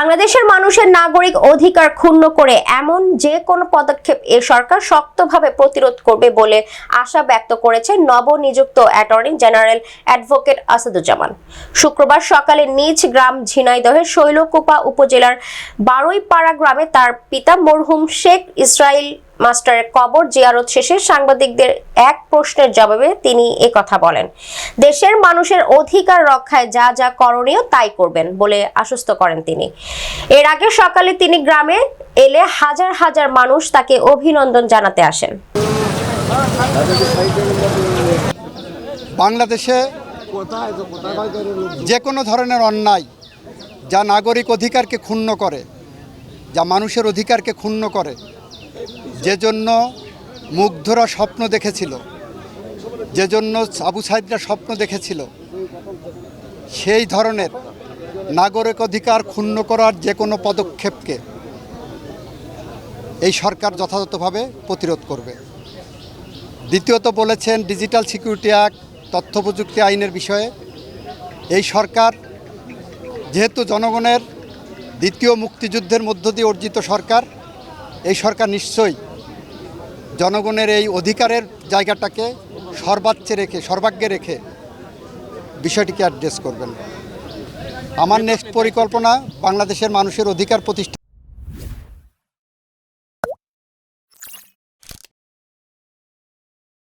বাংলাদেশের মানুষের নাগরিক অধিকার ক্ষুণ্ণ করে এমন যে কোনো পদক্ষেপ এ সরকার শক্তভাবে প্রতিরোধ করবে বলে আশা ব্যক্ত করেছেন নবনিযুক্ত অ্যাটর্নি জেনারেল অ্যাডভোকেট আসাদুজ্জামান। শুক্রবার সকালে নিজ গ্রাম ঝিনাইদহের শৈলকুপা উপজেলার বারুইপাড়া গ্রামে তার পিতা মরহুম শেখ ইসরাইল মাস্টারের কবর জিয়ারত শেষে সাংবাদিকদের এক প্রশ্নের জবাবে তিনি একথা বলেন। দেশের মানুষের অধিকার রক্ষায় যা যা করণীয় তাই করবেন বলে আশ্বস্ত করেন তিনি। এর আগে সকালে তিনি গ্রামে এলে হাজার হাজার মানুষ তাকে অভিনন্দন জানাতে আসেন। বাংলাদেশে যে কোনো ধরনের অন্যায় যা নাগরিক অধিকারকে ক্ষুণ্ণ করে, যা মানুষের অধিকারকে ক্ষুণ্ণ করে, যে জন্য মুগ্ধরা স্বপ্ন দেখেছিল, যে জন্য আবু সাইদরা স্বপ্ন দেখেছিল, সেই ধরনের নাগরিক অধিকার ক্ষুণ্ণ করার যে কোনো পদক্ষেপকে এই সরকার যথাযথভাবে প্রতিরোধ করবে। দ্বিতীয়ত বলেছেন ডিজিটাল সিকিউরিটি অ্যাক্ট, তথ্য প্রযুক্তি আইনের বিষয়ে এই সরকার যেহেতু জনগণের দ্বিতীয় মুক্তিযুদ্ধের মধ্য দিয়ে অর্জিত সরকার, এই সরকার নিশ্চয়ই জনগণের এই অধিকারের জায়গাটাকে সর্বাগ্যে রেখে বিষয়টিকে অ্যাড্রেস করবেন। আমার নেক্সট পরিকল্পনা বাংলাদেশের মানুষের অধিকার প্রতিষ্ঠা।